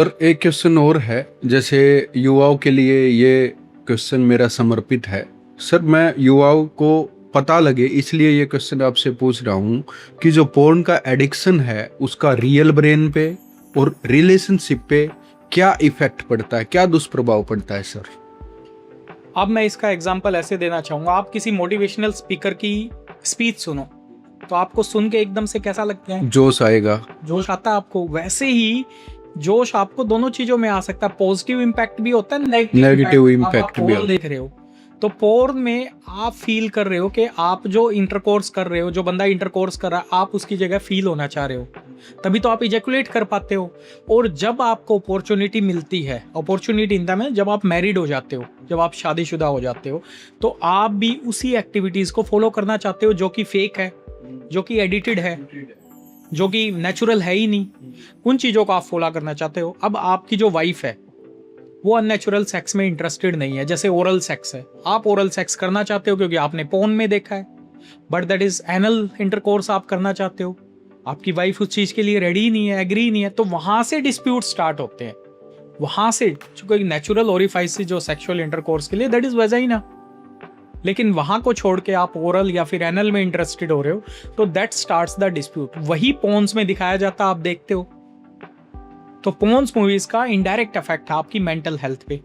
और एक क्वेश्चन और है, जैसे युवाओं के लिए ये क्वेश्चन मेरा समर्पित है। सर, मैं युवाओं को पता लगे इसलिए ये क्वेश्चन आपसे पूछ रहा हूँ कि जो पोर्न का एडिक्शन है उसका रियल ब्रेन पे और रिलेशनशिप पे क्या इफेक्ट पड़ता है, क्या दुष्प्रभाव पड़ता है सर? अब मैं इसका एग्जांपल ऐसे देना चाहूंगा, आप किसी मोटिवेशनल स्पीकर की स्पीच सुनो तो आपको सुन के एकदम से कैसा लगता है? जोश आएगा। जोश आता है आपको। वैसे ही जोश आपको दोनों चीजों में आ सकता है, पॉजिटिव इम्पैक्ट भी होता है, नेगेटिव इम्पैक्ट भी आप देख रहे हो तो पोर्न में आप फील कर रहे हो कि आप जो इंटरकोर्स कर रहे हो, जो बंदा इंटरकोर्स कर रहा है, आप उसकी जगह फील होना चाह रहे हो, तभी तो आप इजैकुलेट कर पाते हो। और जब आपको अपॉर्चुनिटी मिलती है, अपॉर्चुनिटी इन द में जब आप मैरिड हो जाते हो, जब आप शादीशुदा हो जाते हो, तो आप भी उसी एक्टिविटीज को फॉलो करना चाहते हो जो कि फेक है, जो कि एडिटेड है, जो कि नेचुरल है ही नहीं। उन चीजों को आप फॉलो करना चाहते हो। अब आपकी जो वाइफ है वो अननेचुरल सेक्स में इंटरेस्टेड नहीं है, जैसे ओरल सेक्स है, आप ओरल सेक्स करना चाहते हो क्योंकि आपने पोर्न में देखा है, but that is anal intercourse आप करना चाहते हो, आपकी वाइफ उस चीज के लिए रेडी नहीं है, एग्री नहीं है, तो वहां से डिस्प्यूट स्टार्ट होते हैं। वहां से चूंकि नेचुरल ओरिफाइस जो सेक्सुअल इंटरकोर्स के लिए दैट इज वेजाइना, लेकिन वहां को छोड़ के आप ओरल या फिर एनल में इंटरेस्टेड हो रहे हो, तो दैट स्टार्ट्स द डिस्प्यूट। वही पोर्न्स में दिखाया जाता, आप देखते हो। तो पोर्न्स मूवीज का इनडायरेक्ट इफेक्ट है आपकी मेंटल हेल्थ पे।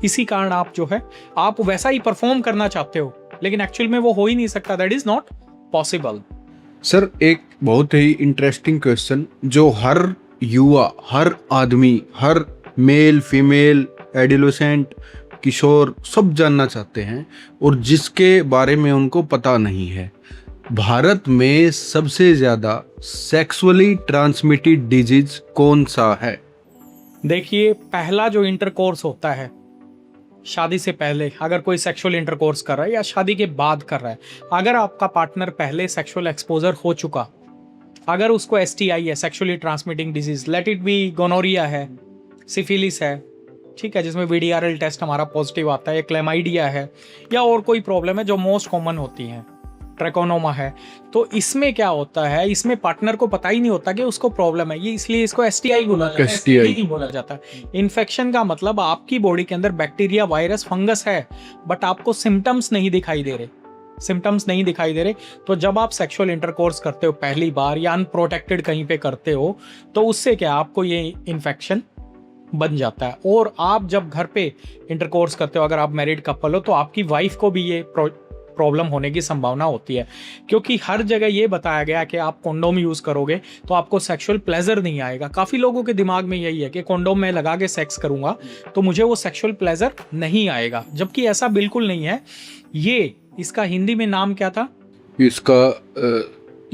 इसी कारण आप जो है आप वैसा ही परफॉर्म करना चाहते हो, लेकिन एक्चुअल में वो हो ही नहीं सकता, that is not possible. Sir, एक बहुत ही इंटरेस्टिंग क्वेश्चन जो हर युवा, हर आदमी, हर मेल फीमेल एडोलेसेंट किशोर सब जानना चाहते हैं और जिसके बारे में उनको पता नहीं है, भारत में सबसे ज्यादा सेक्सुअली ट्रांसमिटेड डिजीज कौन सा है? देखिए, पहला जो इंटरकोर्स होता है शादी से पहले, अगर कोई सेक्सुअल इंटरकोर्स कर रहा है या शादी के बाद कर रहा है, अगर आपका पार्टनर पहले सेक्सुअल एक्सपोजर हो चुका, अगर उसको एसटीआई है, sexually transmitting disease, let it be gonorrhoea है, सिफिलिस है, ठीक है, जिसमें वीडीआरएल टेस्ट हमारा पॉजिटिव आता है, क्लेमाइडिया है, या और कोई प्रॉब्लम है जो मोस्ट कॉमन होती है, ट्रैकोनोमा है, तो इसमें क्या होता है, इसमें पार्टनर को पता ही नहीं होता कि उसको प्रॉब्लम है, ये इसलिए इसको एसटीआई बोला जाता है। एसटीआई बोला जाता है। इन्फेक्शन का मतलब आपकी बॉडी के अंदर बैक्टीरिया, वायरस, फंगस है, बट आपको सिम्टम्स नहीं दिखाई दे रहे, सिम्टम्स नहीं दिखाई दे रहे। तो जब आप सेक्सुअल इंटरकोर्स करते हो पहली बार या अनप्रोटेक्टेड कहीं पे करते हो, तो उससे क्या आपको ये इन्फेक्शन बन जाता है। और आप जब घर पे इंटरकोर्स करते हो, अगर आप मैरिड कपल हो, तो आपकी वाइफ को भी ये प्रॉब्लम होने की संभावना होती है, क्योंकि हर जगह ये बताया गया कि आप कॉन्डोम यूज करोगे तो आपको सेक्सुअल प्लेजर नहीं आएगा। काफी लोगों के दिमाग में यही है कि कॉन्डोम में लगा के सेक्स करूंगा तो मुझे वो सेक्सुअल प्लेजर नहीं आएगा, जबकि ऐसा बिल्कुल नहीं है। ये इसका हिंदी में नाम क्या था? इसका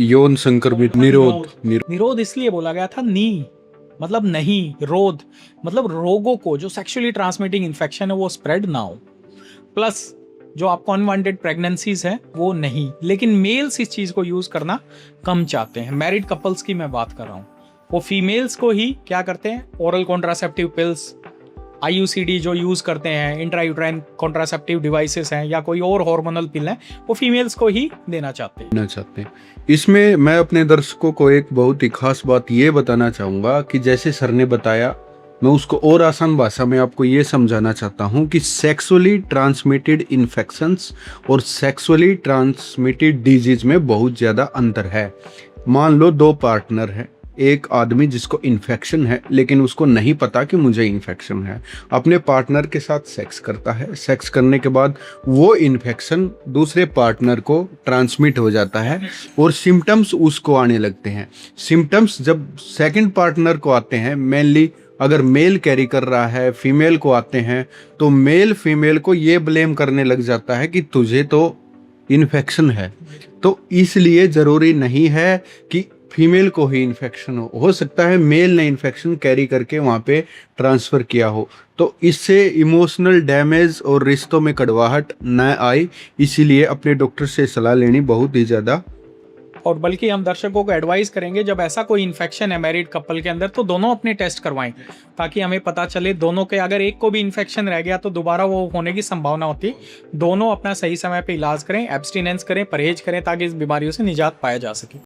यौन संक्रमित निरोध। निरोध इसलिए बोला गया था, नी मतलब नहीं, रोध मतलब रोगों को, जो सेक्सुअली ट्रांसमिटिंग इन्फेक्शन है वो स्प्रेड ना हो, प्लस जो आपको अनवांटेड प्रेगनेंसीज है वो नहीं। लेकिन मेल्स इस चीज को यूज करना कम चाहते हैं। मैरिड कपल्स की मैं बात कर रहा हूँ, वो फीमेल्स को ही क्या करते हैं, ओरल कॉन्ट्रासेप्टिव पिल्स, आईयूसीडी जो यूज करते हैं, इंट्रायूट्राइन कॉन्ट्रासेप्टिव डिवाइसेस हैं, या कोई और हार्मोनल पिल है, वो फीमेल्स को ही देना चाहते हैं। इसमें मैं अपने दर्शकों को एक बहुत ही खास बात ये बताना चाहूंगा कि जैसे सर ने बताया, मैं उसको और आसान भाषा में आपको ये समझाना चाहता हूँ कि सेक्सुअली ट्रांसमिटेड इन्फेक्शंस और सेक्सुअली ट्रांसमिटेड डिजीज में बहुत ज़्यादा अंतर है। मान लो दो पार्टनर हैं, एक आदमी जिसको इन्फेक्शन है लेकिन उसको नहीं पता कि मुझे इन्फेक्शन है, अपने पार्टनर के साथ सेक्स करता है, सेक्स करने के बाद वो इन्फेक्शन दूसरे पार्टनर को ट्रांसमिट हो जाता है और सिम्टम्स उसको आने लगते हैं। सिम्टम्स जब सेकंड पार्टनर को आते हैं, मेनली अगर मेल कैरी कर रहा है, फीमेल को आते हैं, तो मेल फीमेल को ये ब्लेम करने लग जाता है कि तुझे तो इन्फेक्शन है। तो इसलिए ज़रूरी नहीं है कि फीमेल को ही इन्फेक्शन हो सकता है मेल ने इन्फेक्शन कैरी करके वहाँ पे ट्रांसफ़र किया हो। तो इससे इमोशनल डैमेज और रिश्तों में कड़वाहट न आए, इसीलिए अपने डॉक्टर से सलाह लेनी बहुत ही ज़्यादा। और बल्कि हम दर्शकों को एडवाइस करेंगे, जब ऐसा कोई इन्फेक्शन है मैरिड कपल के अंदर, तो दोनों अपने टेस्ट करवाएं, ताकि हमें पता चले दोनों के, अगर एक को भी इन्फेक्शन रह गया तो दोबारा वो होने की संभावना होती है। दोनों अपना सही समय पे इलाज करें, एब्स्टिनेंस करें, परहेज करें, ताकि इस बीमारियों से निजात पाया जा सके।